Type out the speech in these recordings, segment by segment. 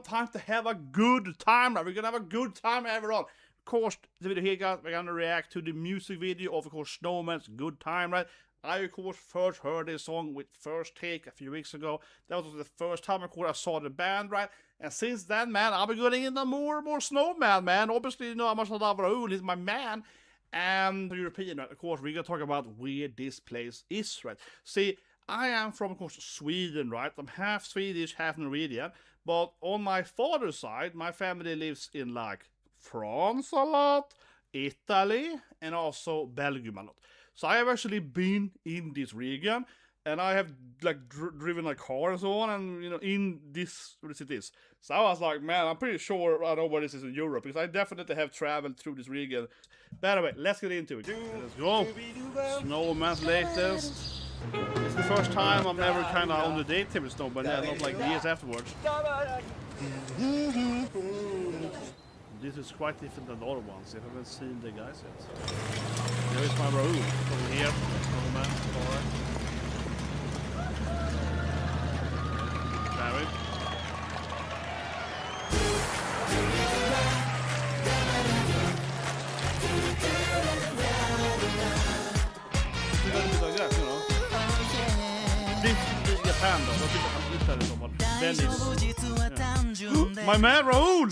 Time to have a good time. We're gonna have a good time, everyone. Of course, the video here, guys, we're gonna react to the music video of course, Snowman's Good Time, right? I, of course, first heard this song with First Take a few weeks ago. That was the first time, of course, I saw the band, right? And since then, man, I've been getting into more and more Snowman, man. Obviously, you know how much I love Raoul. He's my man. And the European, right? Of course, we're gonna talk about where this place is, right? See, I am from, of course, Sweden, right? I'm half Swedish, half Norwegian. But on my father's side, my family lives in like France a lot, Italy, and also Belgium a lot. So I have actually been in this region, and I have like driven a car and so on, and you know, in this, what it is. So I was like, man, I'm pretty sure I know where this is in Europe, because I definitely have traveled through this region. But anyway, let's get into it. Let's go. Snowman's latest. It's the first time I'm ever kind of on the date here with Snowman, yeah, not like years afterwards. This is quite different than the other ones. I haven't seen the guys yet. So. There is my room over here. Snowman, alright. Barry. Japan då, jag tycker han hittade som var Dennis. Yeah. My man Raoul!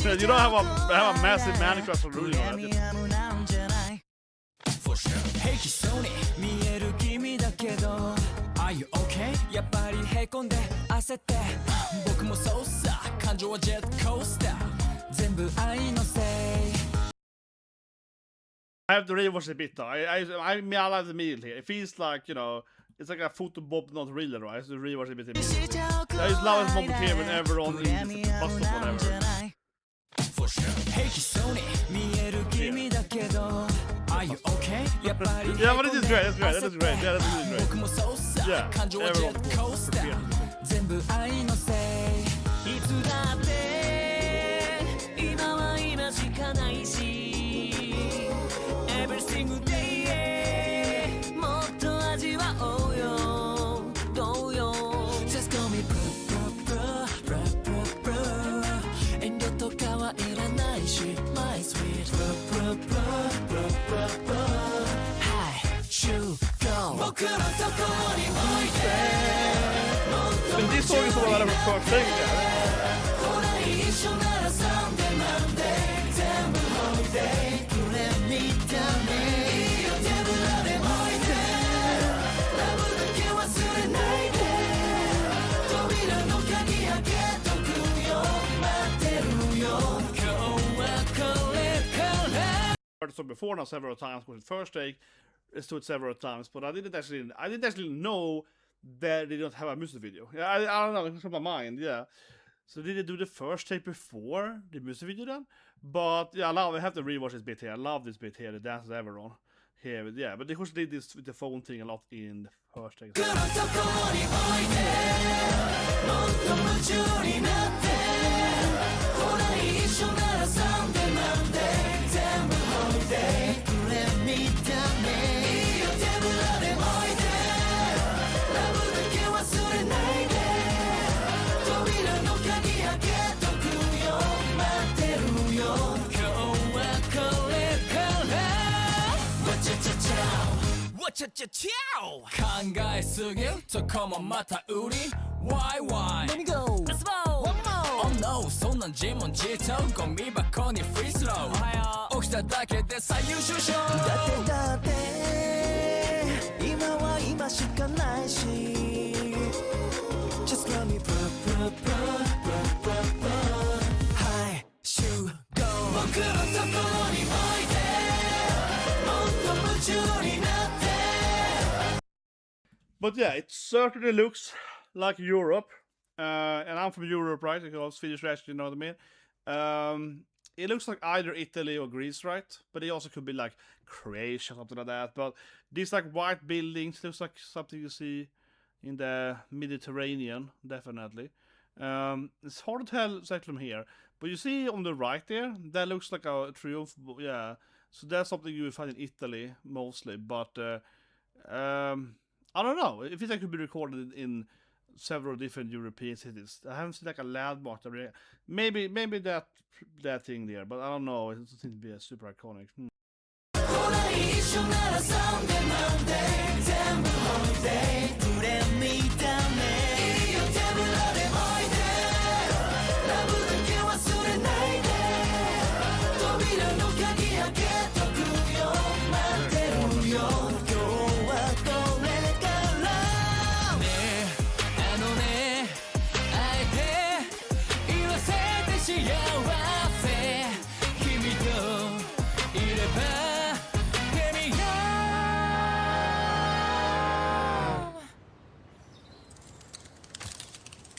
You don't have a massive man crush on Raoul. Are you okay? やっぱりへこんで焦って僕もそうさ感情はジェットコースター全部愛のせい I have to rewatch a bit though. I like the meal here. It feels like, you know, it's like a photo bob, not real, right? So rewatch a bit. I just love this moment here whenever on the bus or whatever. Are you okay? Yeah, but it is great. That's great. That is great. Yeah, that's really great. Yeah, everyone. Every single day もっと味わおうよどうよ Just call me bro 遠慮とかはいらないし My sweet Hi, shoot, go 僕のところにおいで Men this song is all out of a first thing, yeah. ほら一緒なら Sunday, Monday 全部 holiday So before now several times with First Take, it's to it several times, but I didn't actually know that they don't have a music video. Yeah, I don't know, it's from my mind, yeah. So did they do the First Take before the music video then? But yeah, I have to rewatch this bit here. I love this bit here, the dances everyone here. But yeah, but they course did this with the phone thing a lot in the First Take.考えすぎるとこもまた売り Why? Let me go Let's go One more Oh no そんなん自問自答ゴミ箱にフリースロー起きただけで最優秀賞だって今は今しかないし Just let me Hi shoot go 僕のところにおいでもっと夢中になって But yeah, it certainly looks like Europe, and I'm from Europe, right? Because Swedish restaurant, you know what I mean? It looks like either Italy or Greece, right? But it also could be like Croatia, something like that. But these like white buildings looks like something you see in the Mediterranean, definitely. It's hard to tell exactly from here, but you see on the right there, that looks like a triumph. Yeah, so that's something you will find in Italy mostly. But I don't know if it could be recorded in several different European cities. I haven't seen like a landmark. Maybe that thing there, but I don't know. It doesn't seem to be a super iconic.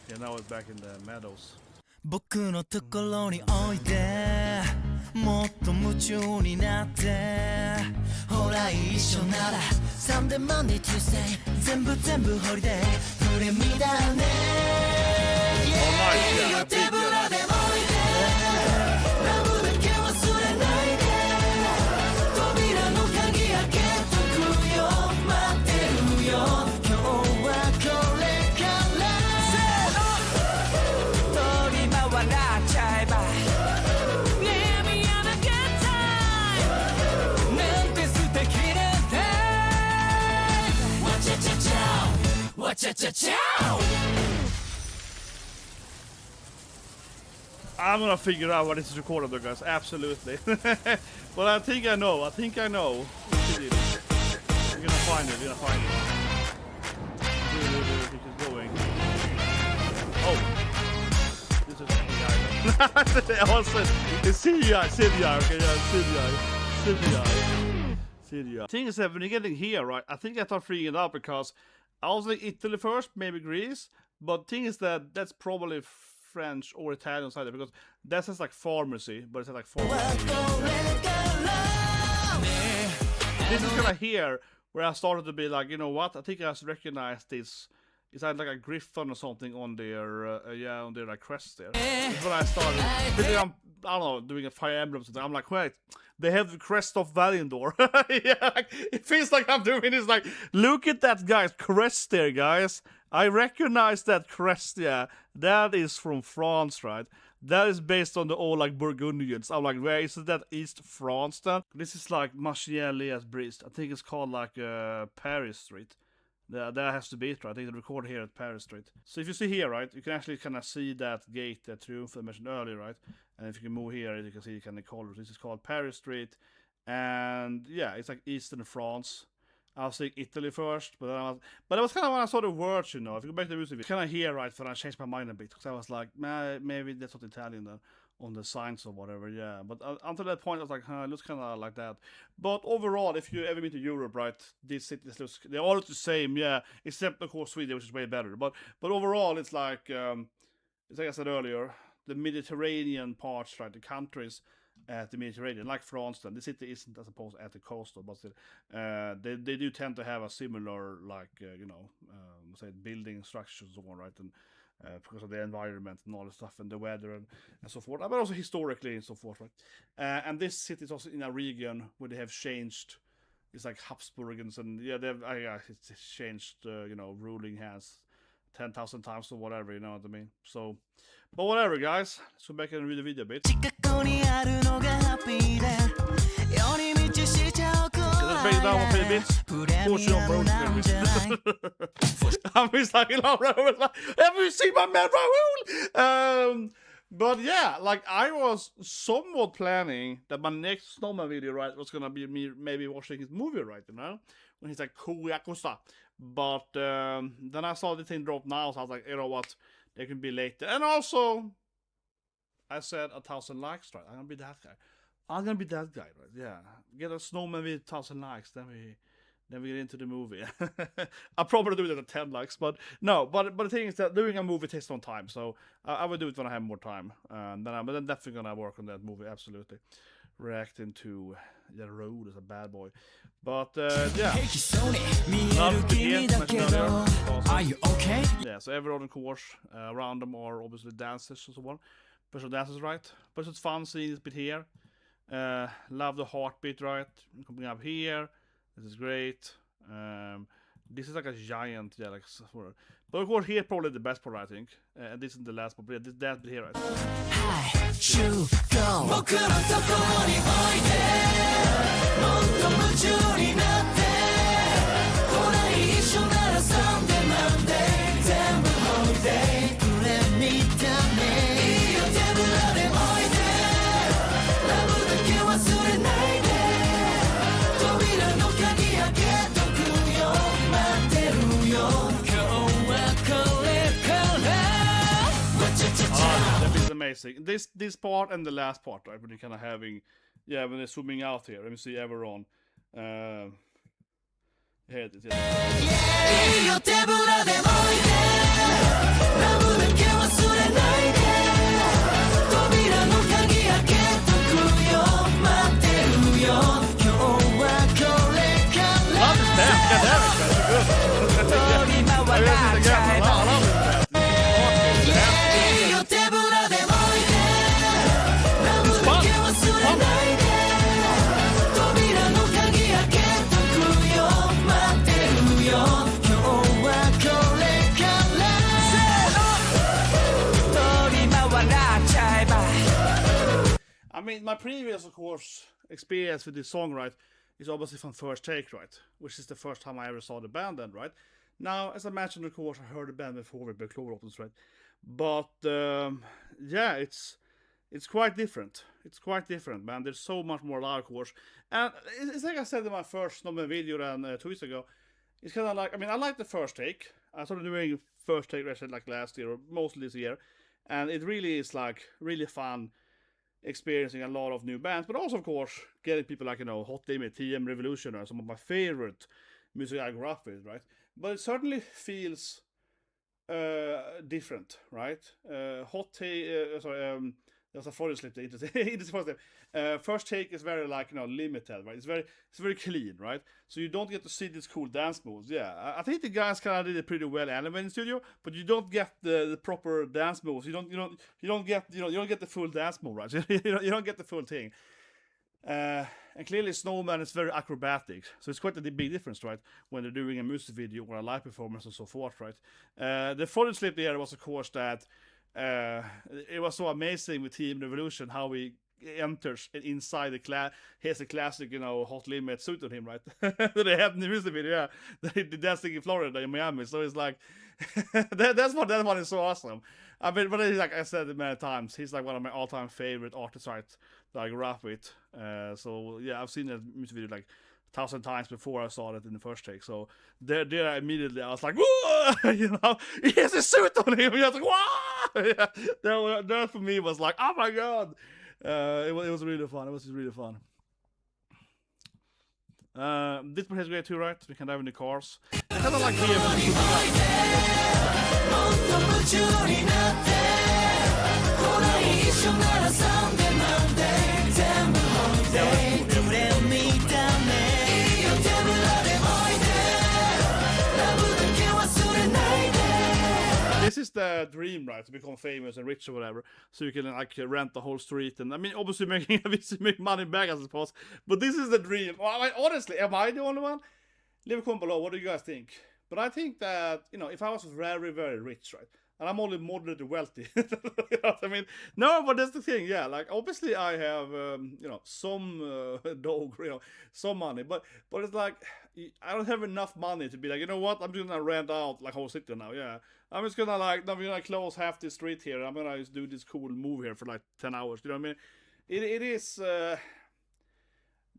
Yeah, now it's back in the meadows. 僕のところにおいでもっと夢中になってほら一緒なら Sunday Monday Tuesday 全部ホリデープレミだね Yeah いいよ手ぶらでおいでラブだけ忘れないで扉の鍵開けとくよ待ってるよ今日はこれI'm gonna figure out what this is recorded though, guys. Absolutely. Well, I think I know. What it is. You're gonna find it. Keep going. Oh. This is the also, it's CGI. Okay, yeah, CGI. Thing is that when you're getting here, right, I think I start freaking out because I was like Italy first, maybe Greece, but thing is that that's probably French or Italian side because that says like pharmacy, but it says like pharmacy. This is kind of here where I started to be like, you know what? I think I recognize this. It's like a griffin or something on their on their like crest there. That's when I started. I don't know, doing a Fire Emblem. I'm like, wait, they have the crest of Valinor. Yeah, like, it feels like I'm doing this. Like, look at that guy's crest there, guys. I recognize that crest. Yeah, that is from France, right? That is based on the old like Burgundians. I'm like, where is that? East France then? This is like Marchielli Brest. I think it's called like Paris Street. That has to be it, right? I think they record here at Paris Street. So if you see here, right, you can actually kind of see that gate, that triumph I mentioned earlier, right? And if you can move here, you can see kind of colors. This is called Paris Street, and yeah, it's like Eastern France. I was thinking Italy first, but it was kind of when I saw the words, you know. If you go back to the music, kind of here, right? When I changed my mind a bit, because I was like, nah, maybe that's not Italian then. On the signs or whatever, yeah. But until that point, I was like, it looks kind of like that. But overall, if you ever been to Europe, right, these cities they all look the same, yeah. Except of course Sweden, which is way better. But overall, it's like I said earlier, the Mediterranean parts, right, the countries at the Mediterranean, like France. Then the city isn't, I suppose, at the coast, but still, they do tend to have a similar, like say building structures and so on, right, and. Because of the environment and all the stuff and the weather and so forth, but also historically and so forth, right? And this city is also in a region where they have changed. It's like Habsburgians and yeah, it's changed, ruling hands 10,000 times or whatever, you know what I mean? So, but whatever, guys. Let's go back and read the video a bit. Let's break it down one a bit. Portion of road. I'm just like, have you seen my man Raoul? But yeah, like I was somewhat planning that my next snowman video, right, was gonna be me maybe watching his movie, right, you know, when he's like Koyakosa. But then I saw the thing drop now, so I was like, you know what, they can be later. And also, I said 1,000 likes, right? I'm gonna be that guy. Right? Yeah, get a snowman with 1,000 likes, then Then we get into the movie. I'll probably do it at 10 likes, but no. But the thing is that doing a movie takes some time, so I will do it when I have more time. Then I'm definitely gonna work on that movie. Absolutely, reacting to the road as a bad boy. But yeah, love to hear. Are you okay? Yeah, so everyone of course around them are obviously dancers and so on. Special dances, right? But it's fun seeing this bit here. Love the heartbeat, right? Coming up here. This is great. This is like a giant, yeah, like. But of course, here probably the best part, I think. And this is the last part. But this dance bit here, right? Hi, shoot, go. 僕のところにおいで。もっと夢中になって。ほら一緒ならSunday Monday全部ホリデー。くれみたね。いいよ手ぶらでおいで。ラブだけ忘れないで。扉の鍵開けとくよ。待ってるよ。今日はこれから。That is amazing. This part and the last part, right? When you're kind of having, yeah, when they're zooming out here. Let me see everyone. Here it is. Love this dance. God damn it, guys. You're good. I love this dance. I mean, my previous, of course, experience with this song, right, is obviously from First Take, right, which is the first time I ever saw the band then, right. Now, as I mentioned, of course, I heard the band before with the Clover, right, but yeah, it's quite different. It's quite different, man. There's so much more loud, of course, and it's like I said in my first video than 2 weeks ago. It's kind of like, I mean, I like the First Take. I started doing First Take like last year, or mostly this year, and it really is like really fun experiencing a lot of new bands, but also, of course, getting people like, you know, Hot Limit, T.M.Revolution, or some of my favorite musicographies, right? But it certainly feels different, right? There's a photo slip First Take is very like, you know, limited, right? It's very clean, right? So you don't get to see these cool dance moves. Yeah, I think the guys kind of did it pretty well anyway in the studio, but you don't get the proper dance moves. You don't get the full dance move, right? you don't get the full thing. And clearly Snowman is very acrobatic, so it's quite a big difference, right, when they're doing a music video or a live performance and so forth, right? The photo slip there was, of course, that it was so amazing with T.M.Revolution how he enters inside the class. He has a classic, you know, Hot Limit suit on him, right? They have in the music video, yeah. They dancing in Florida, in Miami. So it's like that one is so awesome. I mean, but like I said many times, he's like one of my all-time favorite artists, right, that I grew up with. So yeah, I've seen that music video like 1,000 times before I saw it in the First Take. So there immediately I was like, whoa! You know, he has a suit on him. I was like, wow! Yeah, that for me was like, oh my god! It was really fun. It was really fun. This part is great too, right? We can dive in the cars. I kind of like here. This is the dream, right? To become famous and rich or whatever, so you can like rent the whole street, and I mean, obviously make money back, I suppose. But this is the dream. Well, I mean, honestly, am I the only one? Leave a comment below. What do you guys think? But I think that, you know, if I was very, very rich, right, and I'm only moderately wealthy, you know what I mean? No, but that's the thing. Yeah, like obviously I have, you know, some dough, you know, some money, but it's like I don't have enough money to be like, you know what? I'm just gonna rent out like whole city now. Yeah, I'm just gonna like, I'm gonna close half the street here. I'm gonna just do this cool move here for like 10 hours. You know what I mean? It is.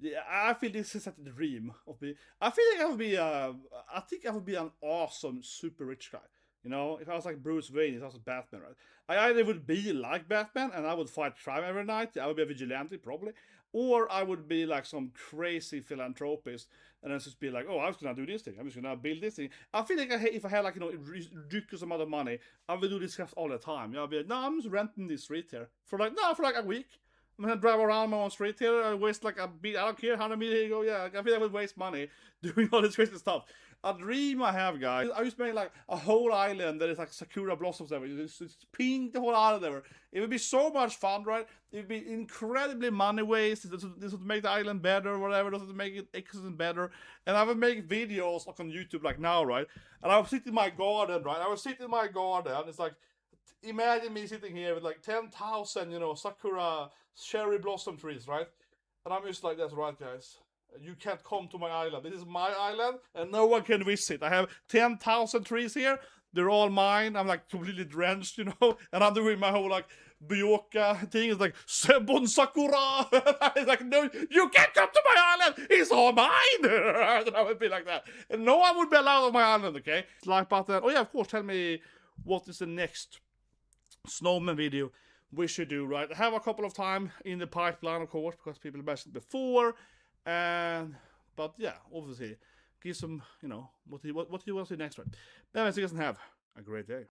Yeah, I feel this is like the dream of me. I feel like I would be. I think I would be an awesome, super rich guy. You know, if I was like Bruce Wayne, if I was Batman, right? I either would be like Batman and I would fight crime every night. I would be a vigilante probably, or I would be like some crazy philanthropist and then just be like, oh, I was gonna do this thing. I'm just gonna build this thing. I feel like if I had like, you know, ridiculous amount of money, I would do this stuff all the time. You know, I'd be like, no, I'm just renting this street here for like a week. I'm gonna drive around my own street here. I waste like a beat. I don't care how many meters you go. Yeah, I feel I would waste money doing all this crazy stuff. A dream I have, guys. I used to make like a whole island that is like Sakura blossoms everywhere. It's pink, the whole island ever. It would be so much fun, right? It would be incredibly money waste. This would make the island better, or whatever. This would make it excellent better. And I would make videos like on YouTube, like now, right? And I would sit in my garden, right? I would sit in my garden. It's like, imagine me sitting here with like 10,000, you know, Sakura cherry blossom trees, right? And I'm just like, that's right, guys. You can't come to my island. This is my island, and no one can visit. I have 10,000 trees here. They're all mine. I'm like completely drenched, you know, and I'm doing my whole like Byoka thing. It's like Sebon Sakura. It's like, no, you can't come to my island. It's all mine. And I would be like that, and no one would be allowed on my island. Okay, like button. Oh yeah, of course. Tell me what is the next snowman video we should do. Right, I have a couple of time in the pipeline, of course, because people mentioned before. But yeah, obviously, give some, you know, what do you want to see next, right? Anyways, you guys have a great day.